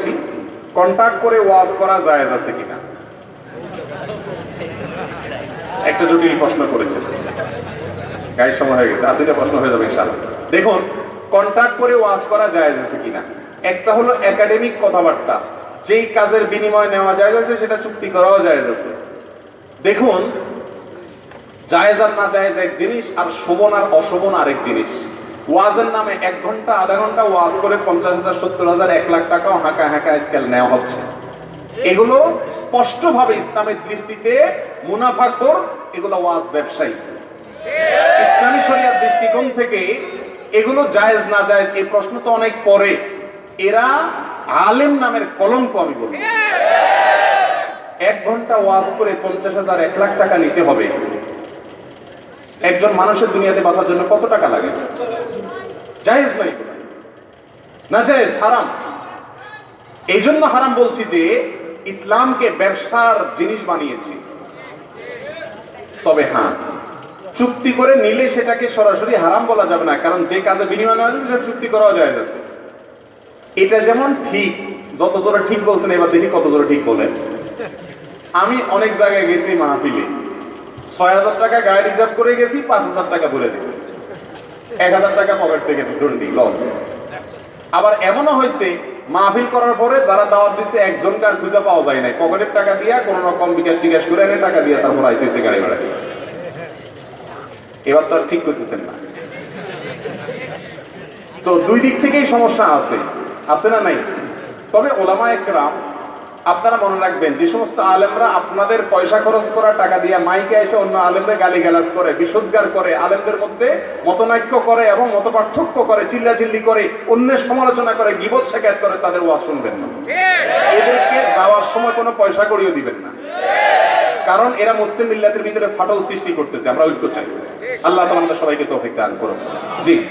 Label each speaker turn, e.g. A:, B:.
A: করেছি, কন্টাক্ট করে ওয়াজ করা জায়েজ আছে কিনা। একটা জটিল প্রশ্ন করেছেন, গায়ের সময় হয়ে গেছে, আর দুইটা প্রশ্ন হয়ে যাবে ইনশাআল্লাহ। দেখুন, কন্টাক্ট করে ওয়াজ করা জায়েজ আছে কিনা। একটা হলো একাডেমিক কথাবার্তা, যেই কাজের বিনিময় নেওয়া জায়েজ আছে সেটা চুক্তি করাও জায়েজ আছে। দেখুন, জায়েজ আর না জায়েজ এক জিনিস, আর শোভন আর অশোভন আরেক জিনিস। ওয়াজের নামে 1 ঘন্টা আধা ঘন্টা ওয়াজ করে 50,000 70,000 1 লাখ টাকাও হাঁকা হাঁকা স্কেল নেওয়া হচ্ছে, এগুলো স্পষ্টভাবে ইসলামের দৃষ্টিতে মুনাফাখোর, এগুলো ওয়াজ ব্যবসায়ী। ইসলামী শরিয়ার দৃষ্টিকোণ থেকে এগুলো জায়েজ না জায়েজ এই প্রশ্ন তো অনেক পরে। এরা আলেম নামের কলঙ্ক। আমি বলি 1 ঘন্টা ওয়াজ করে 50,000 1 লাখ টাকা নিতে হবে। একজন মানুষের দুনিয়াতে বাঁচার জন্য কত টাকা লাগে? জায়েজ নাই, না জায়েজ, হারাম। এই জন্য হারাম বলছি যে ইসলামকে ব্যবসার জিনিস বানিয়েছি। তবে হ্যাঁ, চুক্তি করে নিলে সেটাকে সরাসরি হারাম বলা যাবে না, কারণ যে কাজে বিনিময় নেওয়া যাচ্ছে সেটা চুক্তি করাও জায়েজ আছে। এটা যেমন ঠিক, যত জোরে ঠিক বলছেন, এবার দেখি কত জোরে ঠিক বলেন। আমি অনেক জায়গায় গেছি মাহফিলে, 6,000 টাকা গাড়ি রিজার্ভ করে গেছি, 5,000 টাকা ভরে দিছি, 1,000 টাকা পকেট থেকে ডন্ডি লস। আবার এমনও হয়েছে মাহফিল করার পরে যারা দাওয়াত দিচ্ছে একজনকে আর খুঁজে পাওয়া যায় নাই, পকেটের টাকা দিয়া কোন রকম বিকাশ টিকাশ করে এনে টাকা দিয়ে তারপর আইতেছে গাড়ি ভাড়া। এবার তো আর ঠিক করতেছেন না। তো দুই দিক থেকেই সমস্যা আছে, আছে না নাই? তবে ওলামায়ে কেরাম, আপনারা মনে রাখবেন, যে সমস্ত আলেমরা আপনাদের পয়সা খরচ করা টাকা দিয়ে মাইকে এসে অন্য আলেমদের গালিগালাজ করে, বিশুদ্ধার করে, আলেমদের মধ্যে মতনৈক্য করে এবং মত পার্থক্য করে, চিল্লাচিল্লি করে, অন্যের সমালোচনা করে, গীবত শেখায়ত করে, তাদের ওয়াজ শুনবেন না। এদেরকে যাওয়ার সময় কোনো পয়সা করিয়ে দিবেন না, কারণ এরা মুসলিম মিল্লাতের ভিতরে ফাটল সৃষ্টি করতেছে। আমরা ঐক্য চাই। আল্লাহ তাআলা আমাদের সবাইকে তৌফিক দান করুন। জি।